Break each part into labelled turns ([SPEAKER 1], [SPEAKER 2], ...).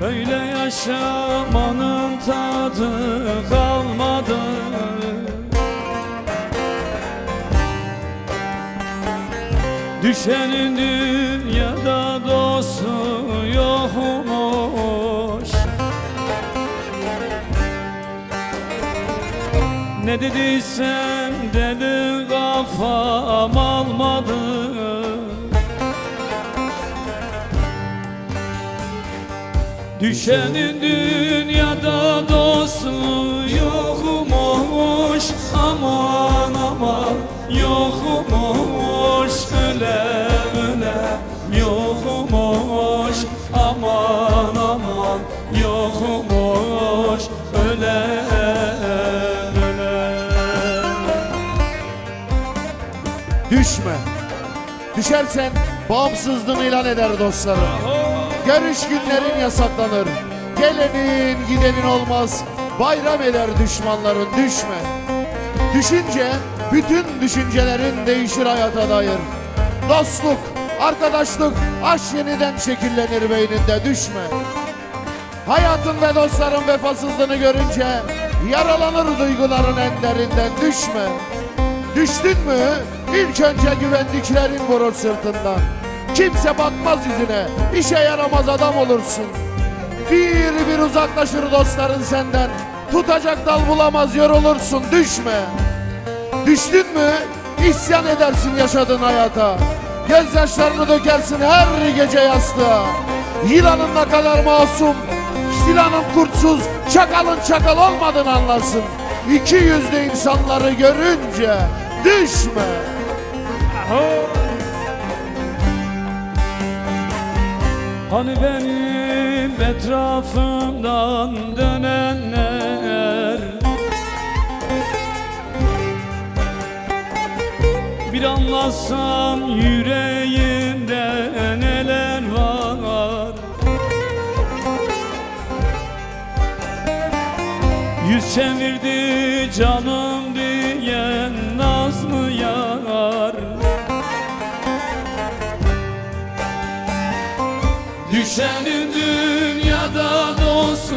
[SPEAKER 1] Böyle yaşamanın tadı kalmadı. Düşenin dünyada dostu yokmuş. Ne dediysem dedi kafam almadı. Düşenin dünyada dostu yokmuş. Aman aman yokmuş. Öyle öyle yokmuş. Aman aman yokmuş. Öyle öyle.
[SPEAKER 2] Düşme. Düşersen bağımsızlığını ilan eder dostlarım. Görüş günlerin yasaklanır. Gelenin gidenin olmaz. Bayram eder düşmanların, düşme. Düşünce bütün düşüncelerin değişir hayata dair. Dostluk, arkadaşlık, aşk yeniden şekillenir beyninde, düşme. Hayatın ve dostların vefasızlığını görünce yaralanır duyguların en derinden, düşme. Düştün mü ilk önce güvendiklerin vurur sırtından. Kimse bakmaz yüzüne, işe yaramaz adam olursun. Bir bir uzaklaşır dostların senden. Tutacak dal bulamaz, yorulursun, düşme. Düştün mü isyan edersin yaşadığın hayata. Gözyaşlarını dökersin her gece yastığa. Yılanın ne kadar masum, silanın kurtsuz, çakalın çakal olmadığını anlarsın. İki yüzlü insanları görünce düşme.
[SPEAKER 1] Hani benim etrafımdan dönenler, bir anlatsam yüreğimde neler var. Yüz çevirdi canım diyen nazlı yar. Düşenin dünyada dostu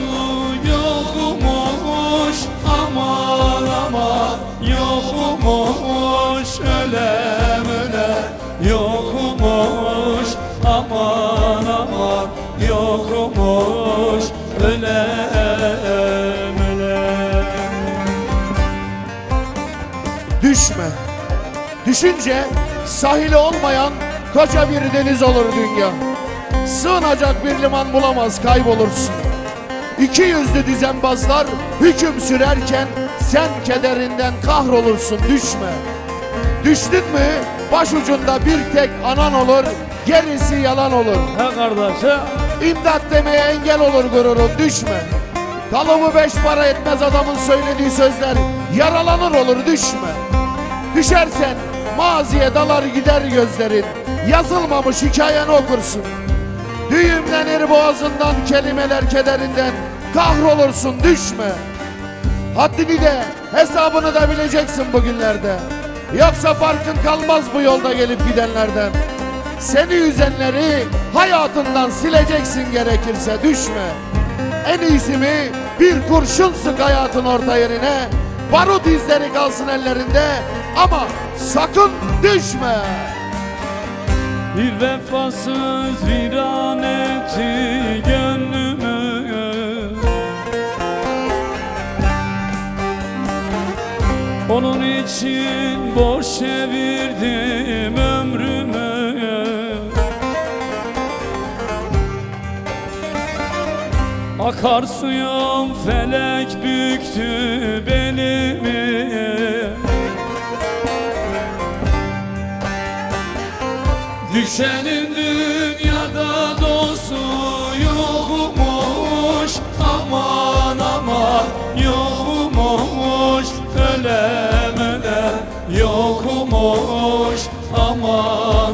[SPEAKER 1] yokmuş. Aman aman yokmuş. Ölem ölem yokmuş. Aman aman yokmuş. Ölem ölem.
[SPEAKER 2] Düşme. Düşünce sahili olmayan koca bir deniz olur dünya. Sığınacak bir liman bulamaz, kaybolursun. İki yüzlü düzenbazlar hüküm sürerken sen kederinden kahrolursun, düşme. Düştün mü başucunda bir tek anan olur, gerisi yalan olur.
[SPEAKER 1] He kardeş he.
[SPEAKER 2] İmdat demeye engel olur gururun, düşme. Kalıbı beş para etmez adamın söylediği sözler, yaralanır olur, düşme. Düşersen maziye dalar gider gözlerin, yazılmamış hikayeni okursun. Düğümlenir boğazından kelimeler kederinden, kahrolursun, düşme. Haddini de hesabını da bileceksin bugünlerde. Yoksa farkın kalmaz bu yolda gelip gidenlerden. Seni üzenleri hayatından sileceksin gerekirse, düşme. En iyisi mi bir kurşun sık hayatın orta yerine, barut izleri kalsın ellerinde ama sakın düşme.
[SPEAKER 1] Bir vefasız viran etti gönlümü. Onun için boş çevirdim ömrümü. Akarsuyum felek büktü belimi. Düşenin dünyada dostu yokmuş. Aman aman yokmuş. Ölem ölem yokmuş. Aman